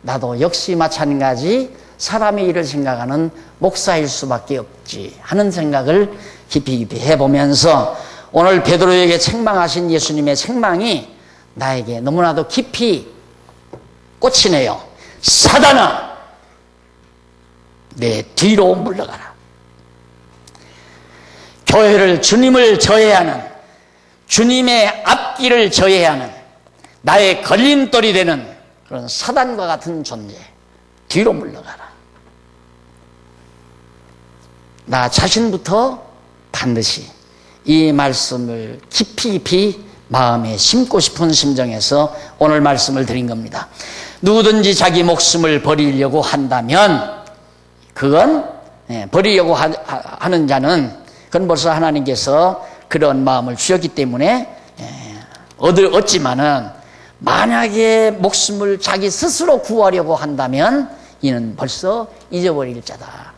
나도 역시 마찬가지 사람의 일을 생각하는 목사일 수밖에 없지 하는 생각을 깊이 해보면서 오늘 베드로에게 책망하신 예수님의 책망이 나에게 너무나도 깊이 꽂히네요. 사단아, 내 뒤로 물러가라. 교회를 주님을 저해하는, 주님의 앞길을 저해하는 나의 걸림돌이 되는 그런 사단과 같은 존재, 뒤로 물러가라. 나 자신부터 반드시 이 말씀을 깊이 마음에 심고 싶은 심정에서 오늘 말씀을 드린 겁니다. 누구든지 자기 목숨을 버리려고 한다면 그건 버리려고 하는 자는 그건 벌써 하나님께서 그런 마음을 주셨기 때문에 얻지만은 만약에 목숨을 자기 스스로 구하려고 한다면 이는 벌써 잊어버릴 자다.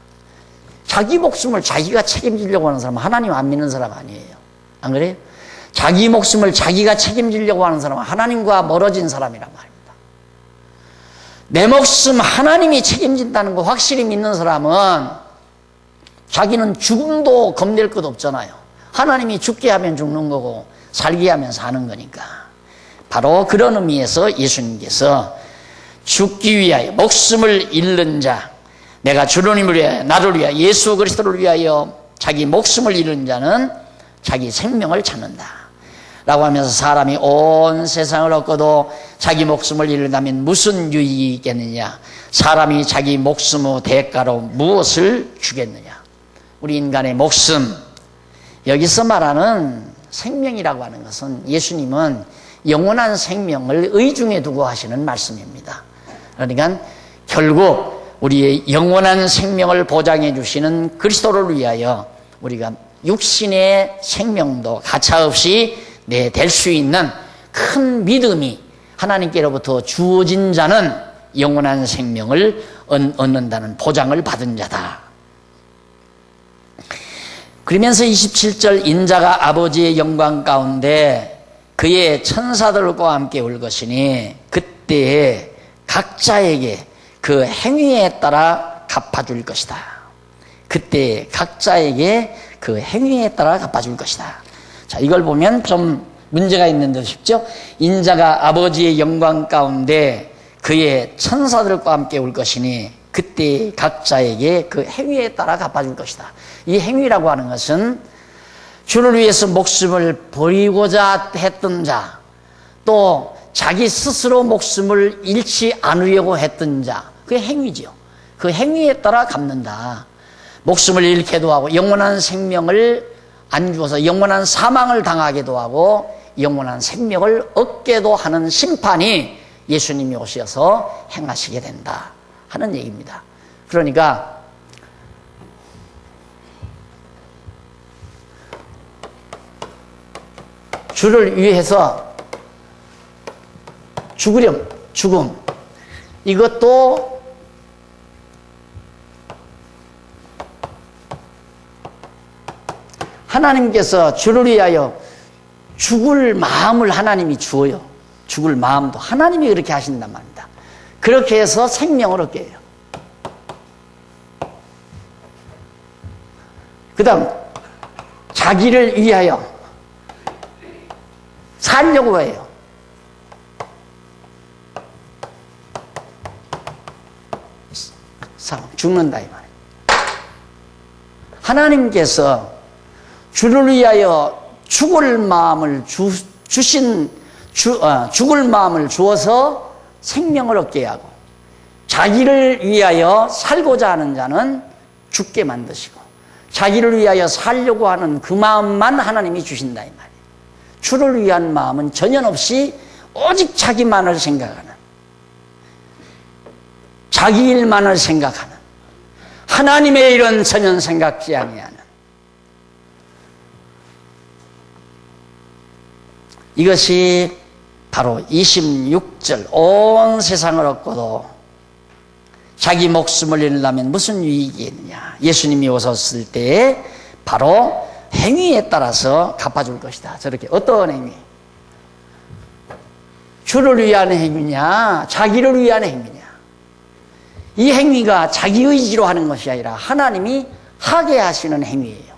자기 목숨을 자기가 책임지려고 하는 사람은 하나님 안 믿는 사람 아니에요. 안 그래요? 자기 목숨을 자기가 책임지려고 하는 사람은 하나님과 멀어진 사람이란 말입니다. 내 목숨 하나님이 책임진다는 거 확실히 믿는 사람은 자기는 죽음도 겁낼 것 없잖아요. 하나님이 죽게 하면 죽는 거고 살게 하면 사는 거니까. 바로 그런 의미에서 예수님께서 죽기 위하여 목숨을 잃는 자, 내가 주님을 위하여, 나를 위하여, 예수 그리스도를 위하여 자기 목숨을 잃는 자는 자기 생명을 찾는다 라고 하면서 사람이 온 세상을 얻고도 자기 목숨을 잃는다면 무슨 유익이 있겠느냐. 사람이 자기 목숨의 대가로 무엇을 주겠느냐. 우리 인간의 목숨, 여기서 말하는 생명이라고 하는 것은 예수님은 영원한 생명을 의중에 두고 하시는 말씀입니다. 그러니까 결국 우리의 영원한 생명을 보장해 주시는 그리스도를 위하여 우리가 육신의 생명도 가차없이 될 수 있는 큰 믿음이 하나님께로부터 주어진 자는 영원한 생명을 얻는다는 보장을 받은 자다. 그러면서 27절 인자가 아버지의 영광 가운데 그의 천사들과 함께 올 것이니 그때에 각자에게 그 행위에 따라 갚아줄 것이다. 그때 각자에게 그 행위에 따라 갚아줄 것이다. 자, 이걸 보면 좀 문제가 있는 듯 싶죠? 인자가 아버지의 영광 가운데 그의 천사들과 함께 올 것이니 그때 각자에게 그 행위에 따라 갚아줄 것이다. 이 행위라고 하는 것은 주를 위해서 목숨을 버리고자 했던 자, 또 자기 스스로 목숨을 잃지 않으려고 했던 자, 그게 행위죠. 그 행위에 따라 갚는다. 목숨을 잃게도 하고 영원한 생명을 안 주어서 영원한 사망을 당하게도 하고 영원한 생명을 얻게도 하는 심판이 예수님이 오셔서 행하시게 된다 하는 얘기입니다. 그러니까 주를 위해서 죽음, 이것도 하나님께서 주를 위하여 죽을 마음을 하나님이 주어요. 죽을 마음도 하나님이 그렇게 하신단 말입니다. 그렇게 해서 생명을 얻게 해요. 그 다음 자기를 위하여 살려고 해요. 죽는다 이 말이에요. 하나님께서 주를 위하여 죽을 마음을 죽을 마음을 주어서 생명을 얻게 하고 자기를 위하여 살고자 하는 자는 죽게 만드시고 자기를 위하여 살려고 하는 그 마음만 하나님이 주신다 이 말이에요. 주를 위한 마음은 전혀 없이 오직 자기만을 생각하는, 자기 일만을 생각하는, 하나님의 일은 전혀 생각지 아니하는 이것이 바로 26절 온 세상을 얻고도 자기 목숨을 잃으려면 무슨 유익이 있느냐. 예수님이 오셨을 때에 바로 행위에 따라서 갚아줄 것이다. 저렇게 어떤 행위? 주를 위한 행위냐, 자기를 위한 행위냐. 이 행위가 자기 의지로 하는 것이 아니라 하나님이 하게 하시는 행위예요.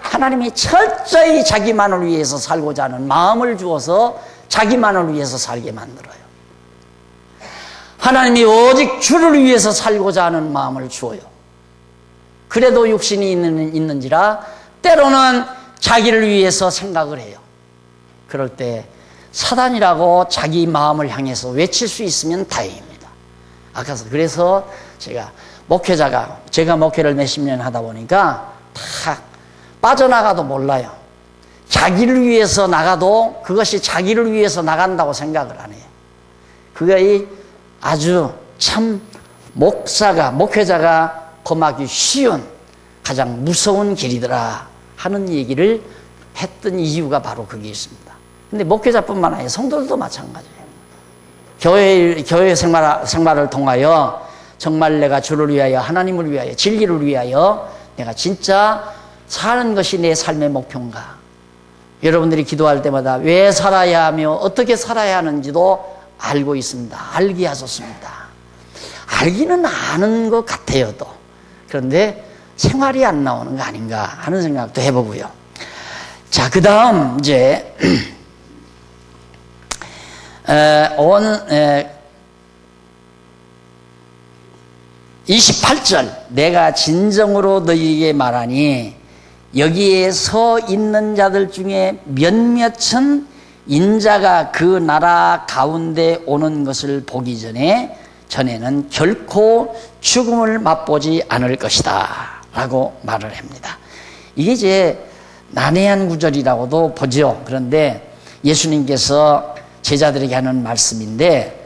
하나님이 철저히 자기만을 위해서 살고자 하는 마음을 주어서 자기만을 위해서 살게 만들어요. 하나님이 오직 주를 위해서 살고자 하는 마음을 주어요. 그래도 육신이 있는지라 때로는 자기를 위해서 생각을 해요. 그럴 때 사단이라고 자기 마음을 향해서 외칠 수 있으면 다행입니다. 그래서 제가 목회를 몇십 년 하다 보니까 다 빠져나가도 몰라요. 자기를 위해서 나가도 그것이 자기를 위해서 나간다고 생각을 안 해요. 그게 아주 참 목회자가 범하기 쉬운 가장 무서운 길이더라 하는 얘기를 했던 이유가 바로 그게 있습니다. 근데 목회자뿐만 아니라 성도들도 마찬가지예요. 교회 생활을 통하여 정말 내가 주를 위하여, 하나님을 위하여, 진리를 위하여 내가 진짜 사는 것이 내 삶의 목표인가. 여러분들이 기도할 때마다 왜 살아야 하며 어떻게 살아야 하는지도 알고 있습니다. 알게 하셨습니다. 알기는 아는 것 같아요, 또. 그런데 생활이 안 나오는 거 아닌가 하는 생각도 해보고요. 자, 그 다음, 이제, 28절. 내가 진정으로 너희에게 말하니 여기에 서 있는 자들 중에 몇몇은 인자가 그 나라 가운데 오는 것을 보기 전에는 결코 죽음을 맛보지 않을 것이다 라고 말을 합니다. 이게 이제 난해한 구절이라고도 보죠. 그런데 예수님께서 제자들에게 하는 말씀인데,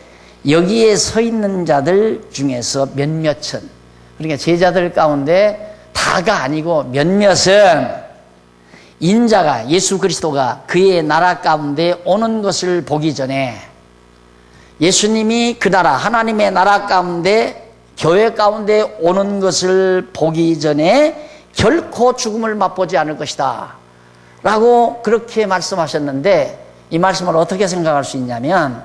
여기에 서 있는 자들 중에서 몇몇은, 그러니까 제자들 가운데 다가 아니고 몇몇은 인자가, 예수 그리스도가 그의 나라 가운데 오는 것을 보기 전에, 예수님이 그 나라, 하나님의 나라 가운데, 교회 가운데 오는 것을 보기 전에 결코 죽음을 맛보지 않을 것이다 라고 그렇게 말씀하셨는데, 이 말씀을 어떻게 생각할 수 있냐면,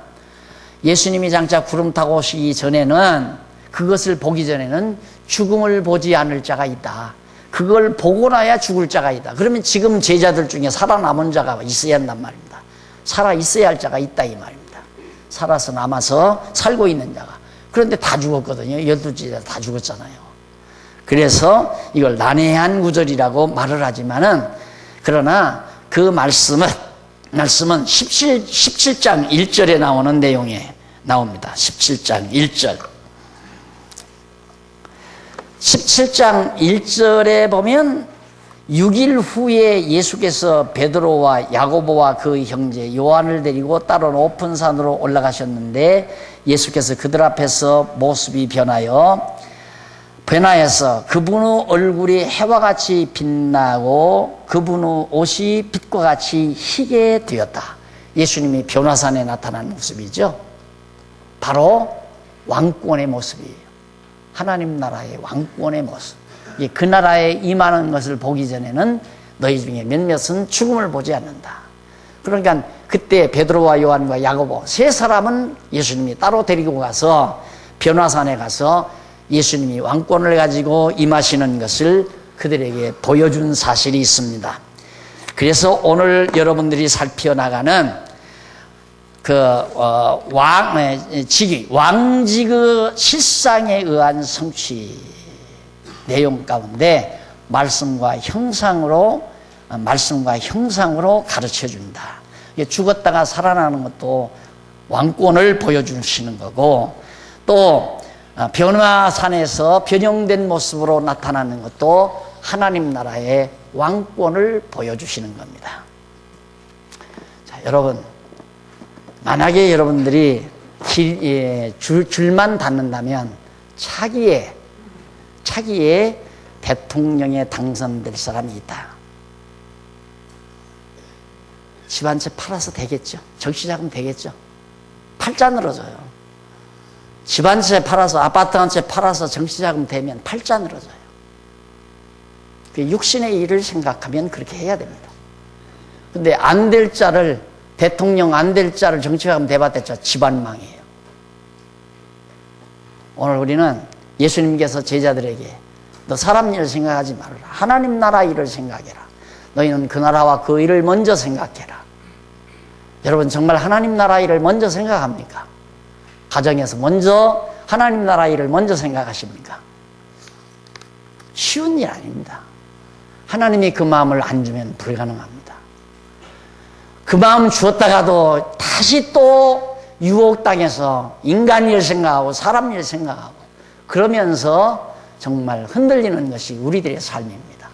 예수님이 장차 구름 타고 오시기 전에는, 그것을 보기 전에는 죽음을 보지 않을 자가 있다. 그걸 보고 나야 죽을 자가 있다. 그러면 지금 제자들 중에 살아남은 자가 있어야 한단 말입니다. 살아 있어야 할 자가 있다 이 말입니다. 살아서 남아서 살고 있는 자가. 그런데 다 죽었거든요. 12제자 다 죽었잖아요. 그래서 이걸 난해한 구절이라고 말을 하지만은, 그러나 그 말씀은 17장 1절에 나오는 내용에 나옵니다. 17장 1절. 17장 1절에 보면 6일 후에 예수께서 베드로와 야고보와 그 형제 요한을 데리고 따로 높은 산으로 올라가셨는데, 예수께서 그들 앞에서 모습이 변하여서 그분의 얼굴이 해와 같이 빛나고 그분의 옷이 빛과 같이 희게 되었다. 예수님이 변화산에 나타난 모습이죠. 바로 왕권의 모습이에요. 하나님 나라의 왕권의 모습. 그 나라에 임하는 것을 보기 전에는 너희 중에 몇몇은 죽음을 보지 않는다. 그러니까 그때 베드로와 요한과 야고보 세 사람은 예수님이 따로 데리고 가서 변화산에 가서 예수님이 왕권을 가지고 임하시는 것을 그들에게 보여준 사실이 있습니다. 그래서 오늘 여러분들이 살펴나가는 왕직의 실상에 의한 성취 내용 가운데 말씀과 형상으로 가르쳐 준다. 죽었다가 살아나는 것도 왕권을 보여주시는 거고, 또 변화산에서 변형된 모습으로 나타나는 것도 하나님 나라의 왕권을 보여주시는 겁니다. 자, 여러분, 만약에 여러분들이 줄만 닿는다면 차기에 대통령에 당선될 사람이 있다. 집 한 채 팔아서 되겠죠. 정치자금 되겠죠. 팔자 늘어져요. 집 한 채 팔아서, 아파트 한 채 팔아서 정치자금 되면 팔자 늘어져요. 육신의 일을 생각하면 그렇게 해야 됩니다. 근데 안 될 자를, 대통령 안 될 자를 정치자금 대봤댔죠. 집안 망해요. 오늘 우리는 예수님께서 제자들에게 너 사람 일을 생각하지 말라. 하나님 나라 일을 생각해라. 너희는 그 나라와 그 일을 먼저 생각해라. 여러분 정말 하나님 나라 일을 먼저 생각합니까? 가정에서 먼저 하나님 나라 일을 먼저 생각하십니까? 쉬운 일 아닙니다. 하나님이 그 마음을 안 주면 불가능합니다. 그 마음 주었다가도 다시 또 유혹당해서 인간 일 생각하고 사람 일 생각하고 그러면서 정말 흔들리는 것이 우리들의 삶입니다.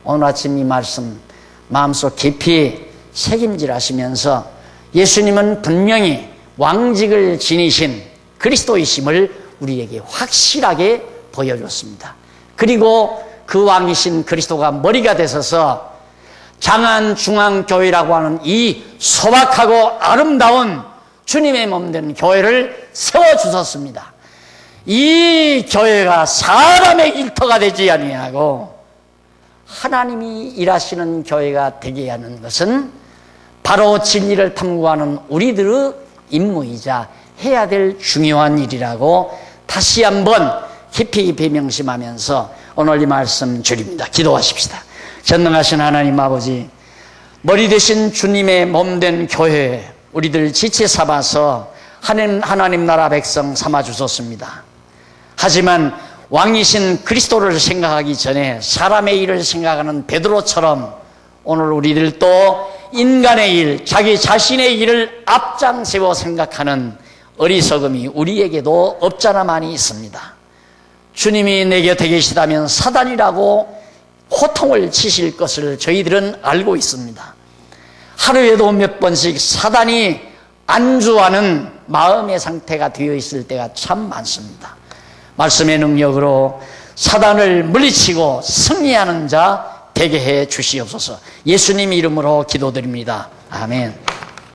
오늘 아침 이 말씀 마음속 깊이 새김질하시면서 예수님은 분명히 왕직을 지니신 그리스도이심을 우리에게 확실하게 보여줬습니다. 그리고 그 왕이신 그리스도가 머리가 되셔서 장안중앙교회라고 하는 이 소박하고 아름다운 주님의 몸된 교회를 세워주셨습니다. 이 교회가 사람의 일터가 되지 아니하고 하나님이 일하시는 교회가 되게 하는 것은 바로 진리를 탐구하는 우리들의 임무이자 해야 될 중요한 일이라고 다시 한번 깊이 명심하면서 오늘 이 말씀 드립니다. 기도하십시다. 전능하신 하나님 아버지, 머리 되신 주님의 몸된 교회 우리들 지체 삼아서 하나님 나라 백성 삼아 주셨습니다. 하지만 왕이신 그리스도를 생각하기 전에 사람의 일을 생각하는 베드로처럼 오늘 우리들도 인간의 일, 자기 자신의 일을 앞장세워 생각하는 어리석음이 우리에게도 없잖아만이 있습니다. 주님이 내 곁에 계시다면 사단이라고 호통을 치실 것을 저희들은 알고 있습니다. 하루에도 몇 번씩 사단이 안주하는 마음의 상태가 되어 있을 때가 참 많습니다. 말씀의 능력으로 사단을 물리치고 승리하는 자 되게 해 주시옵소서. 예수님 이름으로 기도드립니다. 아멘.